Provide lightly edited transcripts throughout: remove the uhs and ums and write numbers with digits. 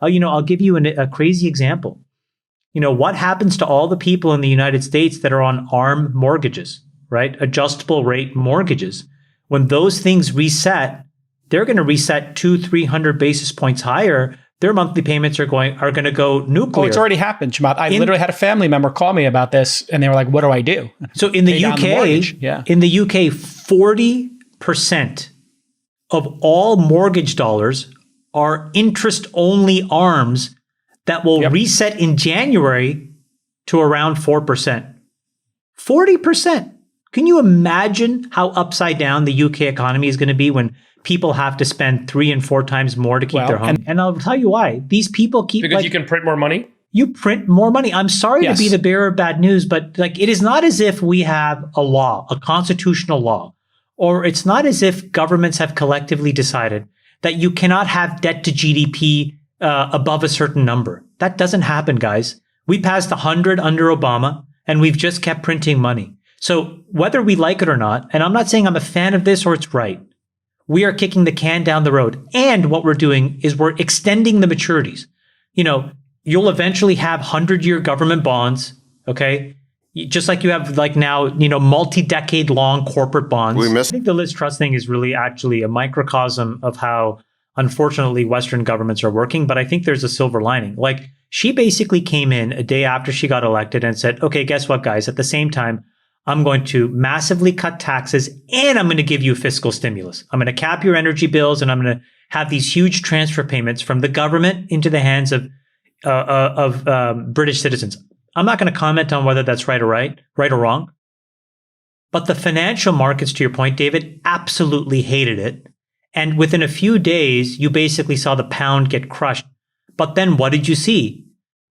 I'll give you a crazy example. What happens to all the people in the United States that are on ARM mortgages, right? Adjustable rate mortgages. When those things reset, they're going to reset 200-300 basis points higher. Their monthly payments are going to go nuclear. Oh, it's already happened, Chamath. I literally had a family member call me about this, and they were like, "What do I do?" So in the UK, 40% of all mortgage dollars are interest-only ARMs that will reset in January to around 4%. 40%. Can you imagine how upside down the UK economy is going to be when people have to spend 3 and 4 times more to keep their home? And I'll tell you why. These people keep because you can print more money. You print more money. I'm sorry to be the bearer of bad news, but it is not as if we have a law, a constitutional law, or it's not as if governments have collectively decided that you cannot have debt to GDP above a certain number. That doesn't happen, guys. We passed 100 under Obama, and we've just kept printing money. So whether we like it or not, and I'm not saying I'm a fan of this or it's right, we are kicking the can down the road. And what we're doing is we're extending the maturities. You'll eventually have 100-year government bonds, okay? Just like you have now, multi-decade long corporate bonds. I think the Liz Truss thing is really actually a microcosm of how, unfortunately, Western governments are working. But I think there's a silver lining. She basically came in a day after she got elected and said, okay, guess what, guys? At the same time, I'm going to massively cut taxes and I'm going to give you fiscal stimulus. I'm going to cap your energy bills and I'm going to have these huge transfer payments from the government into the hands of British citizens. I'm not going to comment on whether that's right or wrong. But the financial markets, to your point, David, absolutely hated it. And within a few days, you basically saw the pound get crushed. But then what did you see?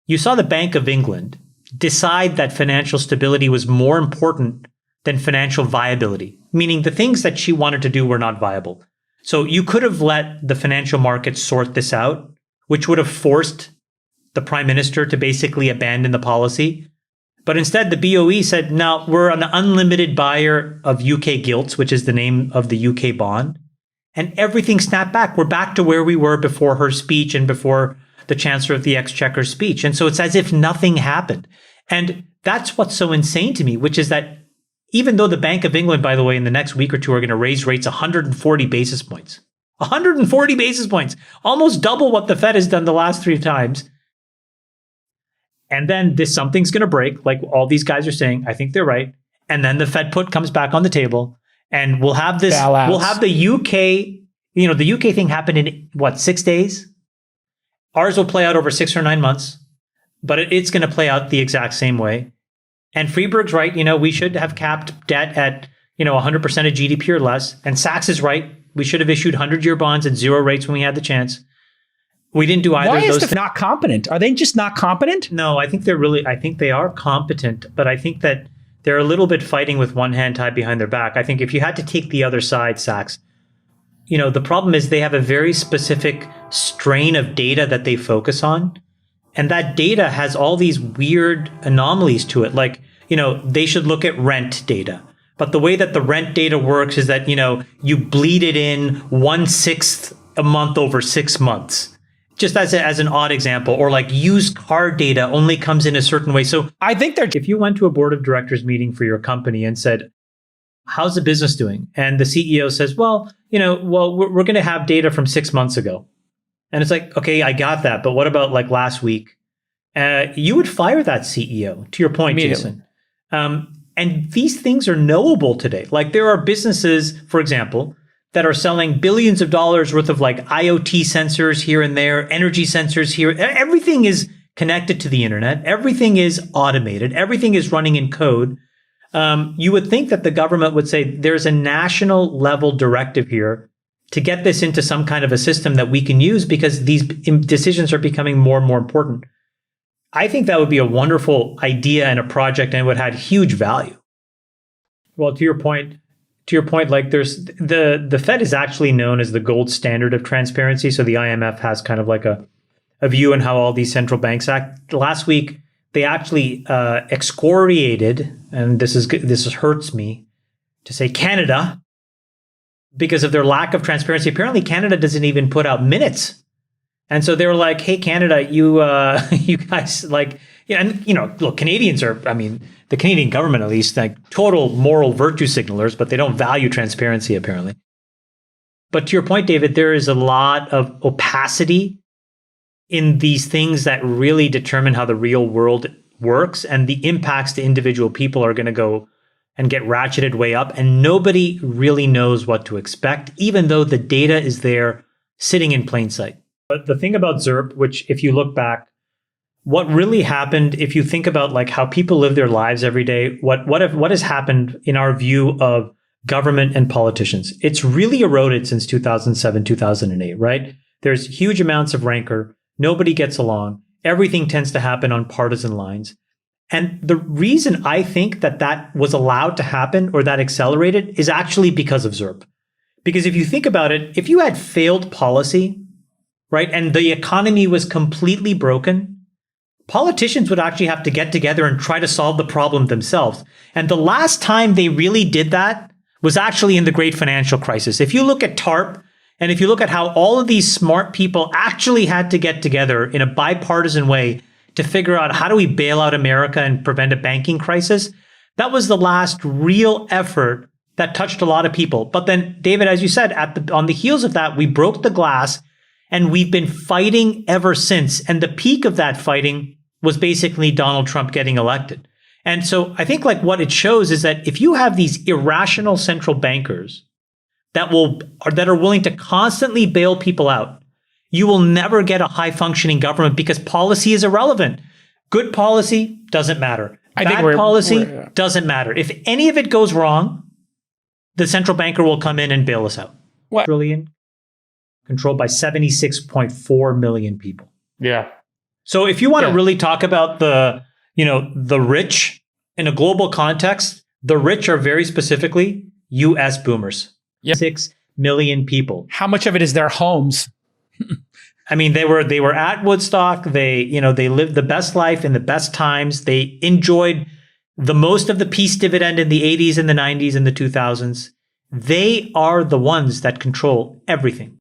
You saw the Bank of England decide that financial stability was more important than financial viability, meaning the things that she wanted to do were not viable. So you could have let the financial markets sort this out, which would have forced the prime minister to basically abandon the policy. But instead, the BOE said, no, we're an unlimited buyer of UK gilts, which is the name of the UK bond. And everything snapped back. We're back to where we were before her speech and before the Chancellor of the Exchequer's speech. And so it's as if nothing happened. And that's what's so insane to me, which is that even though the Bank of England, by the way, in the next week or two are going to raise rates 140 basis points, 140 basis points, almost double what the Fed has done the last 3 times. And then something's going to break, like all these guys are saying. I think they're right. And then the Fed put comes back on the table, and we'll have this. Bailouts. We'll have the UK. The UK thing happened in 6 days. Ours will play out over 6 or 9 months, but it's going to play out the exact same way. And Freeberg's right. We should have capped debt at 100% of GDP or less. And Sachs is right. We should have issued 100-year bonds at 0 rates when we had the chance. We didn't do either of those. Why is the not competent? Are they just not competent? No, I think they are competent, but I think that they're a little bit fighting with one hand tied behind their back. I think if you had to take the other side, Sachs, the problem is they have a very specific strain of data that they focus on. And that data has all these weird anomalies to it. They should look at rent data. But the way that the rent data works is that, you bleed it in 1/6 a month over 6 months. Just as an odd example, or used car data only comes in a certain way. So I think if you went to a board of directors meeting for your company and said, how's the business doing? And the CEO says, we're going to have data from 6 months ago. And it's like, okay, I got that. But what about last week? You would fire that CEO, to your point, Jason. And these things are knowable today. There are businesses, for example, that are selling billions of dollars worth of IoT sensors here and there, energy sensors here. Everything is connected to the internet. Everything is automated. Everything is running in code. You would think that the government would say there's a national level directive here to get this into some kind of a system that we can use because these decisions are becoming more and more important. I think that would be a wonderful idea and a project, and it would have huge value. Well, to your point, there's the Fed is actually known as the gold standard of transparency. So the IMF has kind of a view on how all these central banks act. Last week, they actually excoriated, and this hurts me to say, Canada, because of their lack of transparency. Apparently, Canada doesn't even put out minutes. And so they were like, "Hey, Canada, you you guys like, yeah, and look, Canadians are, I mean, the Canadian government at least, like total moral virtue signalers, but they don't value transparency apparently." But to your point, David, there is a lot of opacity in these things that really determine how the real world works, and the impacts to individual people are going to go and get ratcheted way up, and nobody really knows what to expect, even though the data is there sitting in plain sight. But the thing about ZERP, which if you look back, what really happened, if you think about like how people live their lives every day, what has happened in our view of government and politicians? It's really eroded since 2007, 2008, right? There's huge amounts of rancor. Nobody gets along. Everything tends to happen on partisan lines. And the reason I think that that was allowed to happen or that accelerated is actually because of ZERP. Because if you think about it, if you had failed policy, right, and the economy was completely broken, politicians would actually have to get together and try to solve the problem themselves. And the last time they really did that was actually in the great financial crisis. If you look at TARP, and if you look at how all of these smart people actually had to get together in a bipartisan way to figure out how do we bail out America and prevent a banking crisis, that was the last real effort that touched a lot of people. But then, David, as you said, on the heels of that, we broke the glass, and we've been fighting ever since. And the peak of that fighting was basically Donald Trump getting elected. And so I think like what it shows is that if you have these irrational central bankers that are willing to constantly bail people out, you will never get a high functioning government because policy is irrelevant. Good policy doesn't matter. Bad policy doesn't matter. If any of it goes wrong, the central banker will come in and bail us out. What? Trillion, controlled by 76.4 million people. Yeah. So if you want to really talk about the rich in a global context, the rich are very specifically US boomers. Yep. 6 million people. How much of it is their homes? I mean, they were at Woodstock. They lived the best life in the best times. They enjoyed the most of the peace dividend in the 80s and the 90s and the 2000s. They are the ones that control everything.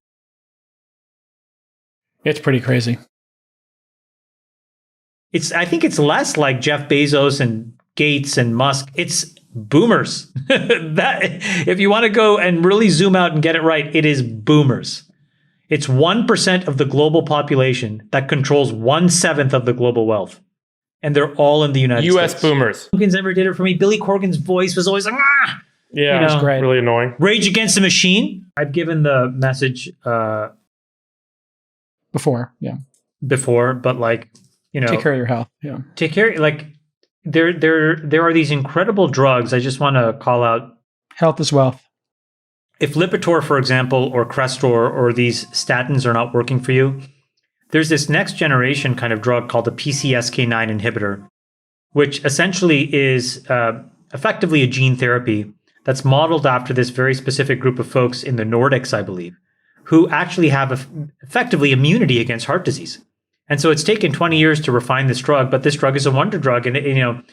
It's pretty crazy. I think it's less like Jeff Bezos and Gates and Musk. It's boomers. That, if you want to go and really zoom out and get it right, it is boomers. It's 1% of the global population that controls 1/7 of the global wealth. And they're all in the United States. US boomers. Corgan's never did it for me. Billy Corgan's voice was always like, ah! Yeah, that's great. Really annoying. Rage Against the Machine. I've given the message before, but like, take care of your health. Yeah. Take care. Like there are these incredible drugs. I just want to call out. Health is wealth. If Lipitor, for example, or Crestor, or these statins are not working for you, there's this next generation kind of drug called the PCSK9 inhibitor, which essentially is effectively a gene therapy that's modeled after this very specific group of folks in the Nordics, I believe, who actually have effectively immunity against heart disease. And so it's taken 20 years to refine this drug, but this drug is a wonder drug. And